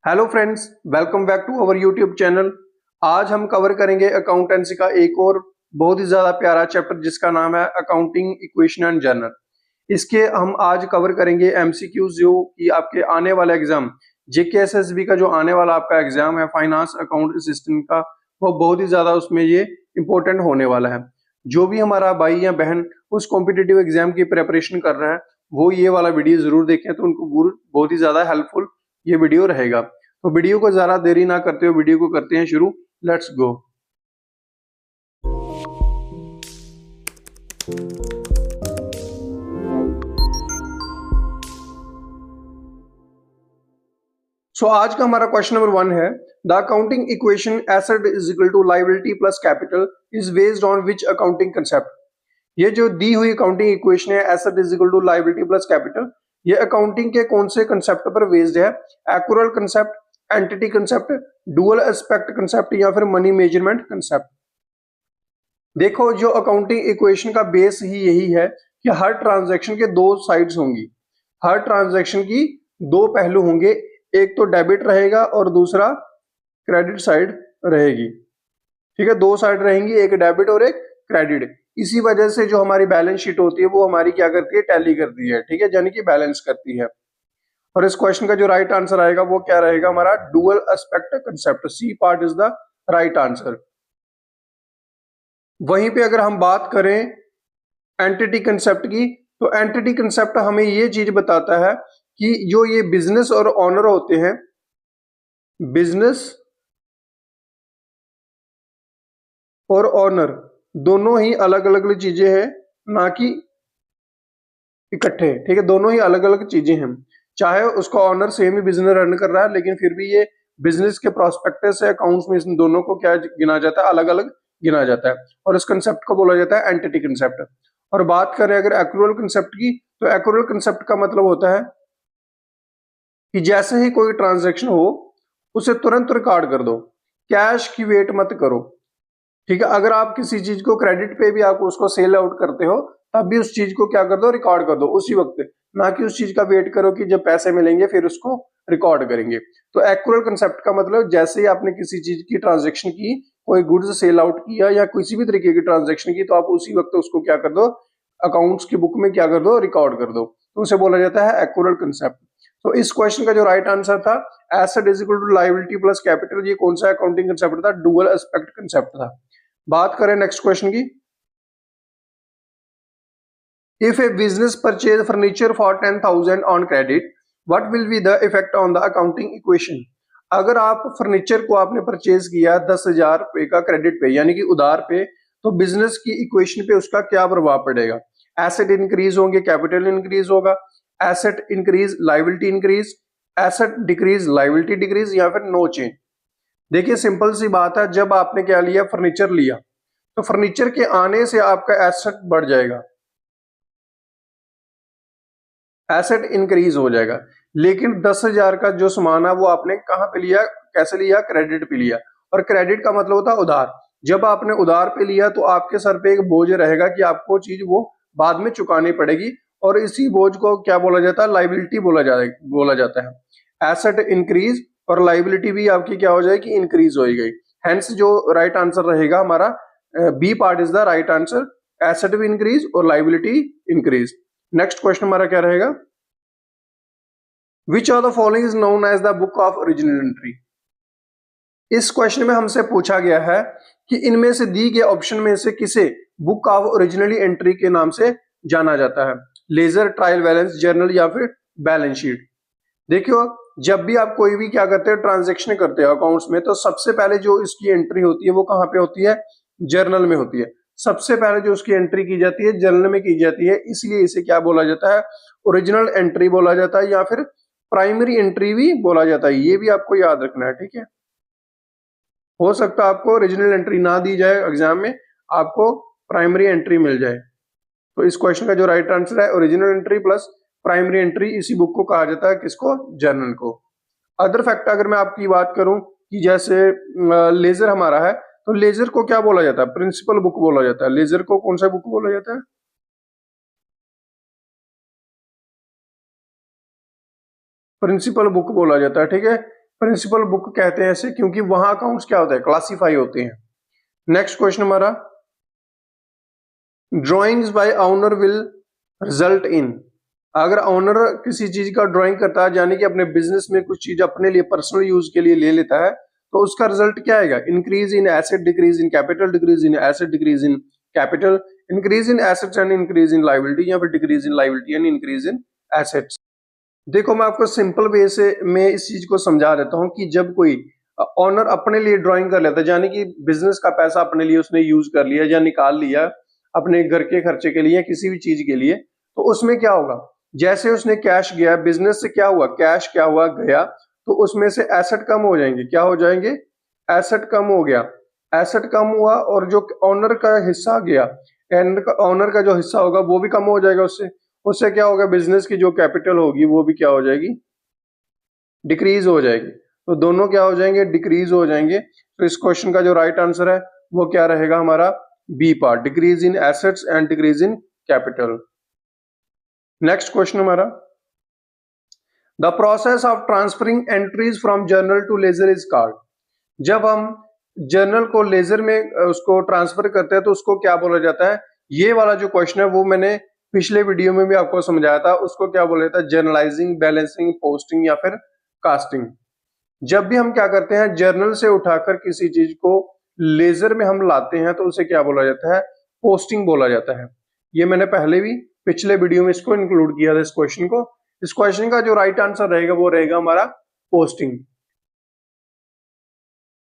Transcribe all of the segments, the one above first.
Hello friends, welcome back to our YouTube channel. आज हम cover करेंगे अकाउंटेंसी का एक और बहुत ही ज्यादा प्यारा चैप्टर जिसका नाम है अकाउंटिंग इक्वेशन एंड जर्नल। इसके हम आज कवर करेंगे एमसीक्यूज जो कि आपके आने वाला एग्जाम जेकेएसएसबी का जो आने वाला आपका एग्जाम है फाइनेंस अकाउंट असिस्टेंट का, वो बहुत ही ज्यादा उसमें ये इंपॉर्टेंट होने वाला है। जो भी हमारा भाई या बहन उस कॉम्पिटिटिव एग्जाम की प्रिपरेशन कर रहा है वो ये वाला वीडियो जरूर देखें, तो उनको बहुत ही ज्यादा हेल्पफुल ये वीडियो रहेगा। तो वीडियो को ज्यादा देरी ना करते हुए वीडियो को करते हैं शुरू। Let's go. आज का हमारा क्वेश्चन नंबर 1 है, the accounting equation asset is equal to liability plus capital is based on which accounting concept. ये जो दी हुई अकाउंटिंग इक्वेशन है asset is equal to liability plus capital, ये अकाउंटिंग के कौन से कंसेप्ट पर बेस्ड है? Accrual concept, entity concept, dual aspect concept या फिर मनी मेजरमेंट कंसेप्ट। देखो, जो अकाउंटिंग इक्वेशन का बेस ही यही है कि हर ट्रांजैक्शन के दो साइड्स होंगी, हर ट्रांजैक्शन की दो पहलू होंगे, एक तो डेबिट रहेगा और दूसरा क्रेडिट साइड रहेगी। ठीक है, दो साइड रहेंगी, एक डेबिट और एक क्रेडिट। इसी वजह से जो हमारी बैलेंस शीट होती है वो हमारी क्या करती है? टैली करती है। ठीक है, यानी कि बैलेंस करती है। और इस क्वेश्चन का जो राइट आंसर आएगा वो क्या रहेगा? हमारा dual aspect concept, C part is the right answer. वहीं पे अगर हम बात करें एंटिटी कंसेप्ट की, तो एंटिटी कंसेप्ट हमें ये चीज बताता है कि जो ये बिजनेस और ऑनर होते हैं, बिजनेस और ऑनर दोनों ही अलग अलग चीजें हैं, ना कि इकट्ठे। ठीक है, दोनों ही अलग अलग चीजें हैं। चाहे उसका ऑनर सेम ही बिजनेस रन कर रहा है, लेकिन फिर भी ये बिजनेस के प्रोस्पेक्टस से अकाउंट्स में इन दोनों को क्या गिना जाता है? अलग अलग गिना जाता है। और इस कंसेप्ट को बोला जाता है एंटिटी कंसेप्ट। और बात करें अगर एक्रूअल कंसेप्ट की, तो एक्रूअल कंसेप्ट का मतलब होता है कि जैसे ही कोई ट्रांजैक्शन हो उसे तुरंत रिकॉर्ड कर दो, कैश की वेट मत करो। ठीक है, अगर आप किसी चीज को क्रेडिट पे भी आप उसको सेल आउट करते हो तब भी उस चीज को क्या कर दो? रिकॉर्ड कर दो उसी वक्त, ना कि उस चीज का वेट करो कि जब पैसे मिलेंगे फिर उसको रिकॉर्ड करेंगे। तो एक्रूअल कंसेप्ट का मतलब जैसे ही आपने किसी चीज की ट्रांजेक्शन की, कोई गुड्स सेल आउट किया या किसी भी तरीके की ट्रांजेक्शन की, तो आप उसी वक्त उसको क्या कर दो? अकाउंट्स की बुक में क्या कर दो? रिकॉर्ड कर दो। तो उसे बोला जाता है एक्रूअल कंसेप्ट। तो इस क्वेश्चन का जो राइट आंसर था asset is equal to liability plus capital, ये कौन सा अकाउंटिंग कंसेप्ट था? डुअल एस्पेक्ट कंसेप्ट था। बात करें नेक्स्ट क्वेश्चन की, if a business purchase furniture for 10,000 on credit, what will be the effect on the accounting equation. अगर आप फर्नीचर को आपने परचेज किया 10,000 रुपए का क्रेडिट पे यानी कि उधार पे, तो बिजनेस की इक्वेशन पे उसका क्या प्रभाव पड़ेगा? एसेट इंक्रीज होंगे, कैपिटल इंक्रीज होगा, asset increase liability increase, asset decrease liability decrease, या फिर नो चेंज। देखिए, सिंपल सी बात है, जब आपने क्या लिया? फर्नीचर लिया, तो फर्नीचर के आने से आपका एसेट बढ़ जाएगा, एसेट इंक्रीज हो जाएगा। लेकिन 10,000 का जो सामान है वो आपने कहां पे लिया? कैसे लिया? क्रेडिट पे लिया। और क्रेडिट का मतलब होता है उधार। जब आपने उधार पे लिया तो आपके सर पे एक बोझ रहेगा कि आपको चीज वो बाद में चुकानी पड़ेगी, और इसी बोझ को क्या बोला जाता है? लाइबिलिटी बोला जाता है। एसेट इंक्रीज और लाइबिलिटी भी आपकी क्या हो जाएगी? इंक्रीज हो गई। हेंस जो राइट आंसर रहेगा हमारा B part is the right answer, asset भी इंक्रीज और लाइबिलिटी इंक्रीज। नेक्स्ट क्वेश्चन हमारा क्या रहेगा? Which of the following is known as the book of original entry. इस क्वेश्चन में हमसे पूछा गया है कि इनमें से दी गए ऑप्शन में से किसे बुक ऑफ ओरिजिनली एंट्री के नाम से जाना जाता है? लेजर, ट्रायल बैलेंस, जर्नल या फिर बैलेंस शीट। देखियो, जब भी आप कोई भी क्या करते हो? ट्रांजेक्शन करते हो अकाउंट्स में, तो सबसे पहले जो इसकी एंट्री होती है वो कहां पे होती है? जर्नल में होती है। सबसे पहले जो उसकी एंट्री की जाती है जर्नल में की जाती है, इसलिए इसे क्या बोला जाता है? ओरिजिनल एंट्री बोला जाता है, या फिर प्राइमरी एंट्री भी बोला जाता है। ये भी आपको याद रखना है। ठीक है, हो सकता है आपको ओरिजिनल एंट्री ना दी जाए एग्जाम में, आपको प्राइमरी एंट्री मिल जाए। तो इस क्वेश्चन का जो राइट आंसर है original entry plus primary entry, इसी बुक को कहा जाता है किसको? जर्नल को। अदर फैक्ट अगर मैं आपकी बात करूं कि जैसे लेजर हमारा है, तो लेजर को क्या बोला जाता है? प्रिंसिपल बुक बोला जाता है। लेजर को कौन सा बुक बोला जाता है? प्रिंसिपल बुक बोला जाता है। ठीक है, प्रिंसिपल बुक कहते हैं ऐसे क्योंकि वहां अकाउंट्स क्या होता है, क्लासीफाई होते हैं। नेक्स्ट क्वेश्चन हमारा, drawings bye honour will result in, अगर ऑनर किसी चीज का ड्राइंग करता है यानी कि अपने बिजनेस में कुछ चीज अपने लिए पर्सनल यूज के लिए ले लेता है, तो उसका रिजल्ट क्या आएगा, increase in asset, decrease in capital, decrease in asset, decrease in capital, increase in assets and increase in liability, या फिर decrease in liability and increase in assets. देखो मैं आपको सिंपल वे से मैं इस चीज को समझा देता हूं कि जब कोई ऑनर अपने लिए ड्राइंग कर लेता है यानी कि बिजनेस का पैसा अपने लिए उसने यूज कर लिया या निकाल लिया अपने घर के खर्चे के लिए या किसी भी चीज के लिए, तो उसमें क्या होगा, जैसे उसने कैश गया बिजनेस से, क्या हुआ, कैश क्या हुआ, गया, तो उसमें से एसेट कम हो जाएंगे, क्या हो जाएंगे, एसेट कम हो गया, एसेट कम हुआ और जो ऑनर का हिस्सा गया, ऑनर का जो हिस्सा होगा वो भी कम हो जाएगा, उससे उससे क्या होगा, बिजनेस की जो कैपिटल होगी वो भी क्या हो जाएगी, डिक्रीज हो जाएगी। तो दोनों क्या हो जाएंगे, डिक्रीज हो जाएंगे। तो इस क्वेश्चन का जो राइट आंसर है वो क्या रहेगा हमारा, B part, decrease in assets and decrease in capital. Next question हमारा, the process of transferring entries from journal to ledger is called, जब हम जर्नल को लेजर में उसको ट्रांसफर करते हैं तो उसको क्या बोला जाता है, ये वाला जो क्वेश्चन है वो मैंने पिछले वीडियो में भी आपको समझाया था, उसको क्या बोला जाता है, जर्नलाइजिंग, बैलेंसिंग, पोस्टिंग या फिर कास्टिंग। जब भी हम क्या करते हैं, जर्नल से उठाकर किसी चीज को लेजर में हम लाते हैं तो उसे क्या बोला जाता है, पोस्टिंग बोला जाता है। ये मैंने पहले भी पिछले वीडियो में इसको इंक्लूड किया था इस क्वेश्चन को। इस क्वेश्चन का जो राइट आंसर रहेगा वो रहेगा हमारा पोस्टिंग।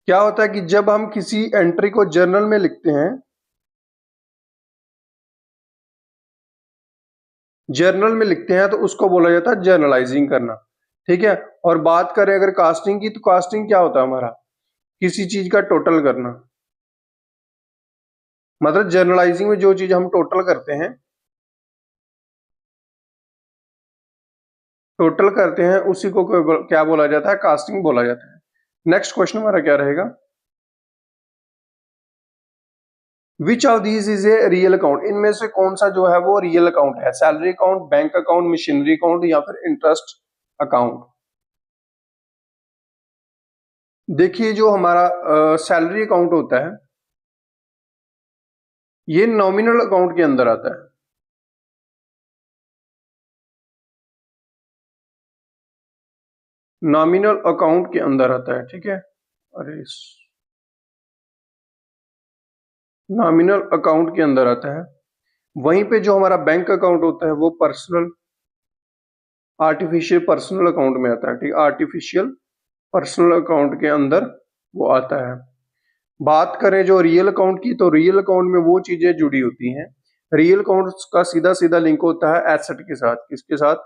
क्या होता है कि जब हम किसी एंट्री को जर्नल में लिखते हैं, जर्नल में लिखते हैं तो उसको बोला जाता है जर्नलाइजिंग करना, ठीक है। और बात करें अगर कास्टिंग की, तो कास्टिंग क्या होता है हमारा, किसी चीज का टोटल करना, मतलब जर्नलाइजिंग में जो चीज हम टोटल करते हैं, टोटल करते हैं उसी को क्या बोला जाता है, कास्टिंग बोला जाता है। नेक्स्ट क्वेश्चन हमारा क्या रहेगा, which of these is a real account, इनमें से कौन सा जो है वो रियल अकाउंट है, salary account, bank account, machinery account या फिर इंटरेस्ट अकाउंट। देखिए जो हमारा सैलरी अकाउंट होता है ये नॉमिनल अकाउंट के अंदर आता है, नॉमिनल अकाउंट के अंदर आता है, ठीक है। अरे नॉमिनल अकाउंट के अंदर आता है। वहीं पे जो हमारा बैंक अकाउंट होता है वो पर्सनल, आर्टिफिशियल पर्सनल अकाउंट में आता है, ठीक है, आर्टिफिशियल पर्सनल अकाउंट के अंदर वो आता है। बात करें जो रियल अकाउंट की, तो रियल अकाउंट में वो चीजें जुड़ी होती हैं, रियल अकाउंट का सीधा सीधा लिंक होता है एसेट के साथ, किसके साथ,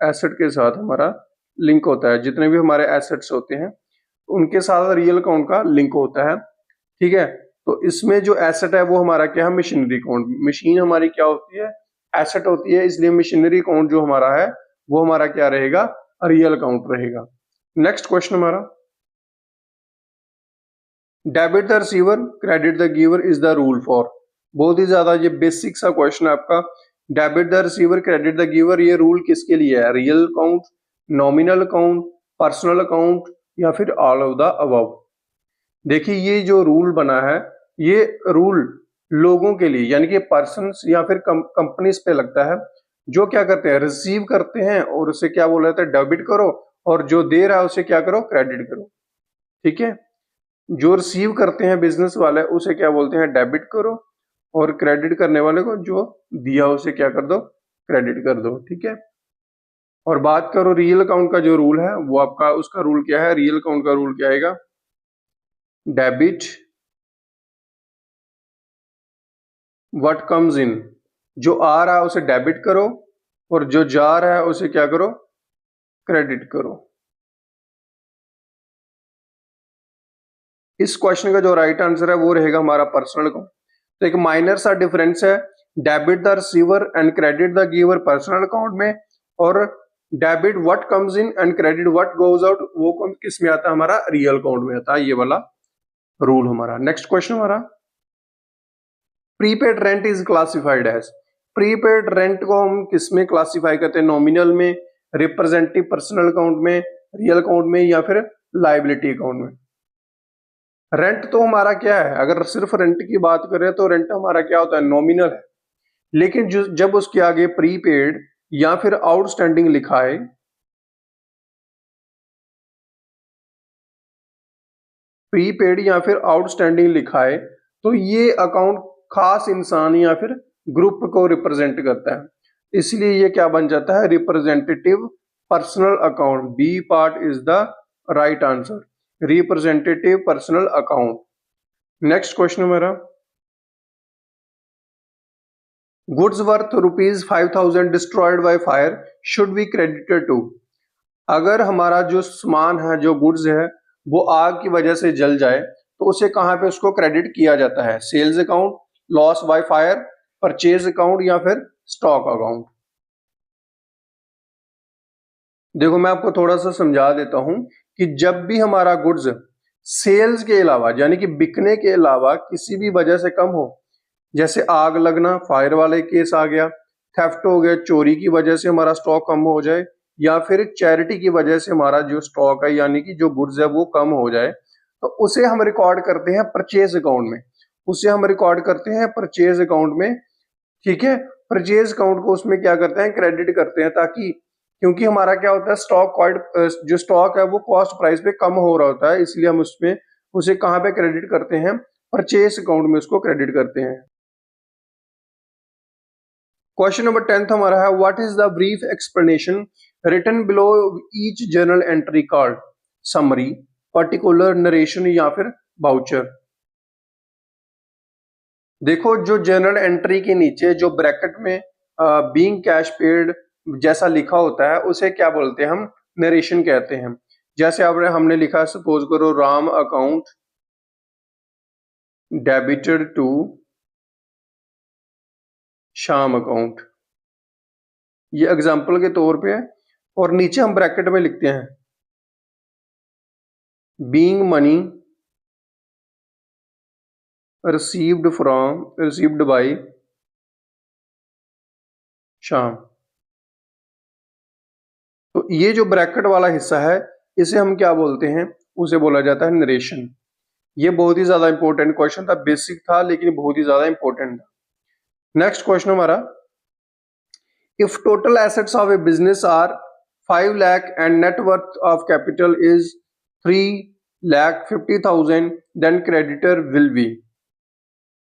एसेट के साथ हमारा लिंक होता है, जितने भी हमारे एसेट्स होते हैं उनके साथ रियल अकाउंट का लिंक होता है, ठीक है। तो इसमें जो एसेट है वो हमारा क्या है, मशीनरी अकाउंट, मशीन हमारी क्या होती है, एसेट होती है, इसलिए मशीनरी अकाउंट जो हमारा है वो हमारा क्या रहेगा, रियल अकाउंट रहेगा। नेक्स्ट क्वेश्चन हमारा, debit the receiver, credit the giver is the rule for, बहुत ही ज्यादा ये बेसिक सा क्वेश्चन है आपका, debit the receiver, credit the giver, ये रूल किसके लिए है, real account, nominal account, personal account या फिर ऑल ऑफ द अबव। देखिए ये जो रूल बना है ये रूल लोगों के लिए यानी कि पर्सन्स या फिर कंपनीज पे लगता है, जो क्या करते हैं, रिसीव करते हैं और उसे क्या बोला जाता है, डेबिट करो, और जो दे रहा है उसे क्या करो, क्रेडिट करो, ठीक है। जो रिसीव करते हैं बिजनेस वाले उसे क्या बोलते हैं, डेबिट करो, और क्रेडिट करने वाले को जो दिया उसे क्या कर दो, क्रेडिट कर दो, ठीक है। और बात करो रियल अकाउंट का जो रूल है वो आपका, उसका रूल क्या है, रियल अकाउंट का रूल क्या आएगा, डेबिट व्हाट कम्स इन, जो आ रहा है उसे डेबिट करो और जो जा रहा है उसे क्या करो, क्रेडिट करो। इस क्वेश्चन का जो राइट आंसर है वो रहेगा हमारा पर्सनल अकाउंट। तो एक माइनर सा डिफरेंस है, debit the receiver and credit the giver personal account में, और debit what comes in and credit what goes out वो किस में आता है, हमारा रियल अकाउंट में आता है, ये वाला रूल हमारा। नेक्स्ट क्वेश्चन हमारा, prepaid rent is classified as, prepaid rent को हम किस में क्लासिफाई करते हैं, नॉमिनल में, रिप्रेजेंटेटिव पर्सनल अकाउंट में, रियल अकाउंट में या फिर लाइबिलिटी अकाउंट में। रेंट तो हमारा क्या है, अगर सिर्फ रेंट की बात करें तो रेंट हमारा क्या होता है, नॉमिनल है। लेकिन जब उसके आगे प्रीपेड या फिर आउटस्टैंडिंग लिखा है, प्रीपेड या फिर आउटस्टैंडिंग लिखा है, तो ये अकाउंट खास इंसान या फिर ग्रुप को रिप्रेजेंट करता है, इसलिए ये क्या बन जाता है, representative personal account. B part is the right answer, representative personal account. Next question मेरा, goods worth ₹5,000 destroyed by fire should be credited to. अगर हमारा जो सामान है, जो गुड्स है, वो आग की वजह से जल जाए तो उसे कहां पे उसको क्रेडिट किया जाता है, sales account, loss by fire, purchase account या फिर स्टॉक अकाउंट। देखो मैं आपको थोड़ा सा समझा देता हूं कि जब भी हमारा गुड्स सेल्स के अलावा यानी कि बिकने के अलावा किसी भी वजह से कम हो, जैसे आग लगना, फायर वाले केस आ गया, थेफ्ट हो गया, चोरी की वजह से हमारा स्टॉक कम हो जाए, या फिर चैरिटी की वजह से हमारा जो स्टॉक है यानी कि जो गुड्स है वो कम हो जाए, तो उसे हम रिकॉर्ड करते हैं परचेज अकाउंट में। उसे हम रिकॉर्ड करते हैं परचेज अकाउंट में, ठीक है। परचेज अकाउंट को उसमें क्या करते हैं, क्रेडिट करते हैं, ताकि क्योंकि हमारा क्या होता है, स्टॉक क्वाइट जो स्टॉक है वो कॉस्ट प्राइस पे कम हो रहा होता है, इसलिए हम उसमें उसे कहां पे क्रेडिट करते हैं, परचेज अकाउंट में उसको क्रेडिट करते हैं। क्वेश्चन नंबर 10 हमारा है, what is the brief explanation written below each journal entry card, summary, particular, narration या फिर वाउचर। देखो जो जर्नल एंट्री के नीचे जो ब्रैकेट में बीइंग कैश पेड जैसा लिखा होता है उसे क्या बोलते हैं, हम नरेशन कहते हैं। जैसे हमने लिखा, सपोज करो Ram account debited to Shyam account, ये एग्जांपल के तौर पे है, और नीचे हम ब्रैकेट में लिखते हैं being money received by Shyam. तो ये जो ब्रैकेट वाला हिस्सा है इसे हम क्या बोलते हैं, उसे बोला जाता है नरेशन। ये बहुत ही ज्यादा इंपॉर्टेंट क्वेश्चन था, बेसिक था लेकिन बहुत ही ज्यादा इंपॉर्टेंट था। नेक्स्ट क्वेश्चन हमारा, if total assets of a business are 5 lakh and net worth of capital is 3,50,000 then creditor will be.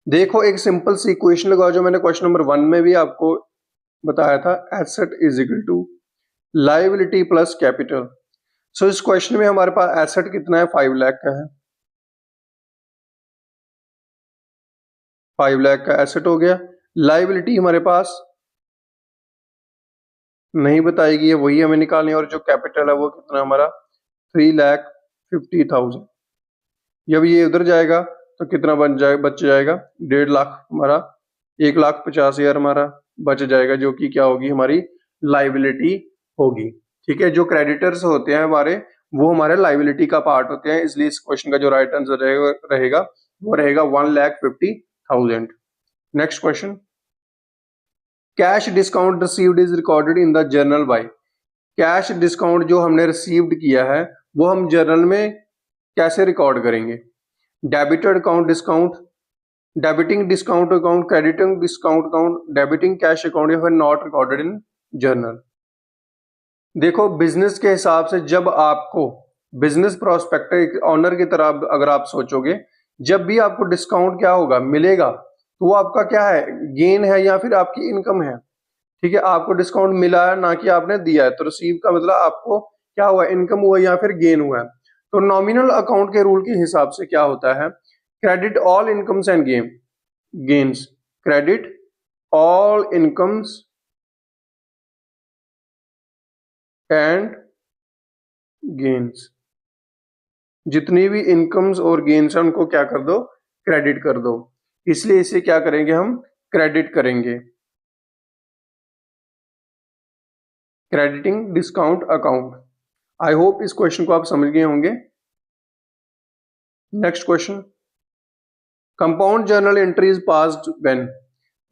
देखो एक सिंपल सी इक्वेशन लगाओ जो मैंने क्वेश्चन नंबर 1 में भी आपको बताया था, asset is equal to liability plus capital. So इस क्वेश्चन में हमारे पास एसेट कितना है, 5 लाख का है, 5 लाख का एसेट हो गया। लायबिलिटी हमारे पास नहीं बताएगी, है वही हमें निकालनी है, और जो कैपिटल है वो कितना हमारा 3,50,000। जब ये उधर जाएगा तो कितना बच जाएगा 1.5 लाख हमारा, 1,50,000 हमारा बच जाएगा, जो कि क्या होगी, हमारी लायबिलिटी होगी। ठीक है, जो क्रेडिटर्स होते हैं हमारे वो हमारे लायबिलिटी का पार्ट होते हैं, इसलिए इस क्वेश्चन का जो राइट आंसर रहेगा वो रहेगा 1,50,000। Next question, cash discount received is recorded in the journal by. Cash discount जो हमने रिसीव्ड किया है वो हम जर्नल में कैसे रिकॉर्ड करेंगे, debited account discount, debiting discount account, crediting discount account, debiting cash account, या फिर नॉट रिकॉर्डेड इन जर्नल। देखो बिजनेस के हिसाब से जब आपको बिजनेस प्रोस्पेक्ट ऑनर की तरह अगर आप सोचोगे, जब भी आपको डिस्काउंट क्या होगा मिलेगा तो वो आपका क्या है, गेन है या फिर आपकी इनकम है। ठीक है, आपको डिस्काउंट मिला है ना कि आपने दिया है, तो रिसीव का मतलब आपको क्या हुआ, इनकम हुआ या फिर गेन हुआ है। तो नॉमिनल अकाउंट के रूल के हिसाब से क्या होता है, credit all incomes and gains, credit all incomes and gains, जितनी भी इनकम्स और गेन्स है उनको क्या कर दो, क्रेडिट कर दो। इसलिए इसे क्या करेंगे, हम क्रेडिट करेंगे, crediting discount account. I hope इस क्वेश्चन को आप समझ गए होंगे। Next question, compound journal entry is passed when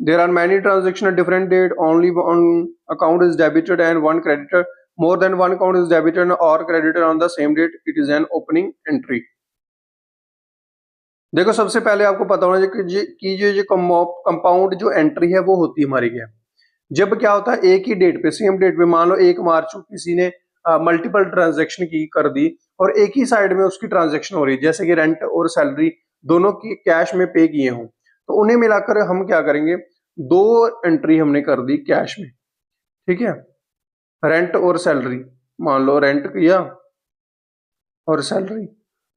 there are many transaction at different date, only one account is debited and one credited, more than one account is debited और credited on the same date, it is an opening entry. देखो सबसे पहले आपको पता होना चाहिए कि जो कंपाउंड जो एंट्री है वो होती है हमारी क्या, जब क्या होता है एक ही डेट पे, सेम डेट पे, मान लो 1 मार्च को किसी ने मल्टीपल ट्रांजैक्शन की कर दी और एक ही साइड में उसकी ट्रांजैक्शन हो रही है, जैसे कि रेंट और सैलरी दोनों की कैश में पे किए हों, तो उन्हें मिलाकर हम क्या करेंगे, 2 एंट्री हमने कर दी कैश में, ठीक है। रेंट और सैलरी, मान लो रेंट किया और सैलरी,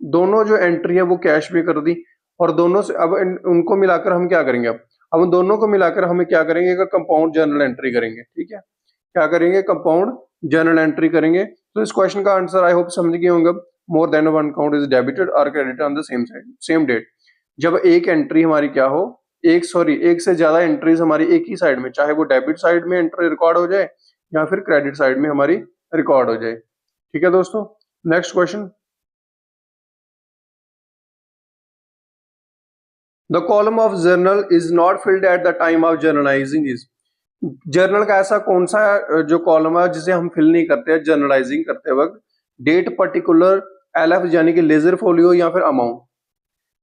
दोनों जो एंट्री है वो कैश में कर दी, और दोनों से अब उनको मिलाकर हम क्या करेंगे, अब दोनों को मिलाकर हमें क्या करेंगे, कंपाउंड जर्नल एंट्री करेंगे, ठीक है। क्या करेंगे, कंपाउंड जर्नल एंट्री करेंगे। तो इस क्वेश्चन का आंसर आई होप समझ गए होंगे। More than one account is debited और credited on the same date, जब एक एंट्री हमारी क्या हो, एक से ज्यादा एंट्रीज हमारी एक ही साइड में, चाहे वो डेबिट साइड में एंट्री रिकॉर्ड हो जाए या फिर क्रेडिट साइड में हमारी रिकॉर्ड हो जाए, ठीक है दोस्तों। Next question, the column of journal is not filled at the time of journalising is, journal का ऐसा कौन सा जो कॉलम है जिसे हम फिल नहीं करते हैं जर्नलाइजिंग करते वक्त, डेट, पर्टिकुलर, एलएफ यानी कि लेजर फोलियो या फिर अमाउंट।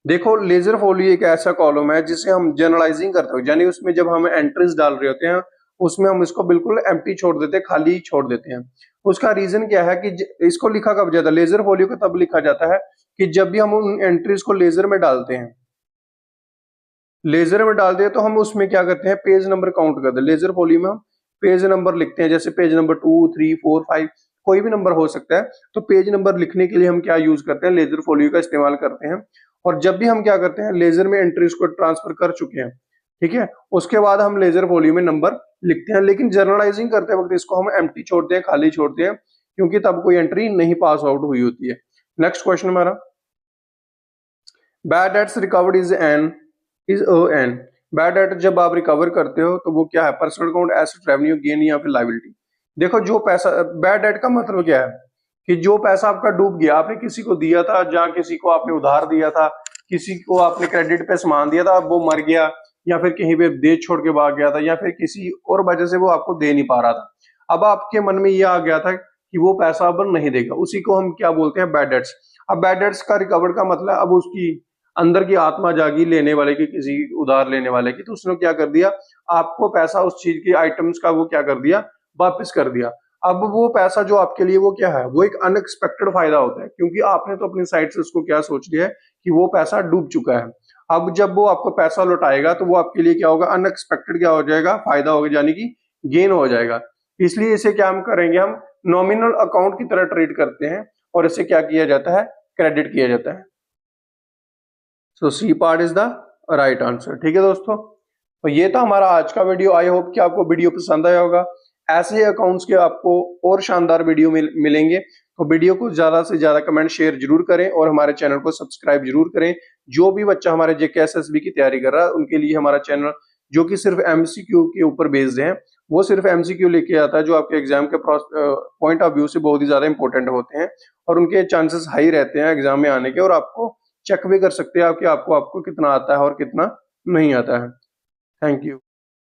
देखो लेजर फोलियो एक ऐसा कॉलम है जिसे हम जर्नलाइजिंग करते हैं, यानी उसमें जब हम एंट्रीज डाल रहे होते हैं उसमें हम इसको बिल्कुल एम्प्टी छोड़ देते हैं, खाली छोड़ देते हैं। उसका रीजन क्या है कि इसको लिखा कब जाता है, लेजर फोलियो को तब लिखा जाता है कि जब भी हम उन एंट्रीज को लेजर में डालते हैं, लेजर में डाल दिया तो हम उसमें क्या करते हैं, पेज नंबर काउंट करते हैं। लेजर फोलियो में हम पेज नंबर लिखते हैं, जैसे पेज नंबर 2, 3, 4, 5 कोई भी नंबर हो सकता है। तो पेज नंबर लिखने के लिए हम क्या यूज करते हैं, लेजर फोलियो का इस्तेमाल करते हैं। और जब भी हम क्या करते हैं, लेजर में एंट्रीज को ट्रांसफर कर चुके हैं, ठीक है, उसके बाद हम लेजर फोलियो में नंबर लिखते हैं। लेकिन जर्नलाइजिंग करते वक्त इसको हम एम्प्टी छोड़ते हैं, खाली छोड़ते हैं, क्योंकि तब कोई एंट्री नहीं पास आउट हुई होती है। नेक्स्ट क्वेश्चन हमारा, bad debts recovered is an, bad debt जब आप रिकवर करते हो तो वो क्या है, personal account, asset, revenue, gain या फिर लायबिलिटी। देखो जो पैसा, बैड डेट का मतलब क्या है कि जो पैसा आपका डूब गया, आपने किसी को दिया था, जहां किसी को आपने उधार दिया था, किसी को आपने क्रेडिट पे सामान दिया था, अब वो मर गया या फिर कहीं पे देश छोड़ के भाग गया था या फिर किसी और वजह से वो आपको दे नहीं पा रहा था, अब आपके मन में ये आ गया था कि वो पैसा अब नहीं देगा, उसी को हम क्या बोलते हैं, बैड डेट्स। अब बैड डेट्स का रिकवर का मतलब अब उसकी अंदर की आत्मा जागी लेने वाले की, किसी उधार लेने वाले की, तो उसने क्या कर दिया, आपको पैसा उस चीज की आइटम्स का वो क्या कर दिया, वापस कर दिया। अब वो पैसा जो आपके लिए वो क्या है, वो एक अनएक्सपेक्टेड फायदा होता है, क्योंकि आपने तो अपनी साइड से उसको क्या सोच लिया है कि वो पैसा डूब चुका है। अब जब वो आपको पैसा लौटाएगा तो वो आपके लिए क्या होगा, अनएक्सपेक्टेड क्या हो जाएगा, फायदा होगा, यानी कि गेन हो जाएगा। इसलिए इसे क्या हम करेंगे, हम नॉमिनल अकाउंट की तरह ट्रीट करते हैं और इसे क्या किया जाता है, क्रेडिट किया जाता है। So C part is the right answer, ठीक है दोस्तों। तो ये था हमारा आज का वीडियो। आई होप कि आपको वीडियो पसंद आया होगा। ऐसे ही अकाउंट्स के आपको और शानदार वीडियो मिलेंगे, तो वीडियो को ज्यादा से ज्यादा कमेंट शेयर जरूर करें और हमारे चैनल को सब्सक्राइब जरूर करें। जो भी बच्चा हमारे जेकेएसएसबी की तैयारी कर रहा है उनके लिए हमारा चैनल, जो कि सिर्फ एमसीक्यू के ऊपर बेस्ड है, वो सिर्फ एमसीक्यू लेके आता है जो आपके एग्जाम के पॉइंट ऑफ व्यू से बहुत ही ज्यादा इंपॉर्टेंट होते हैं और उनके चांसेस हाई रहते हैं एग्जाम में आने के, और आपको चेक भी कर सकते हैं कि आपको कितना आता है और कितना नहीं आता है। Thank you.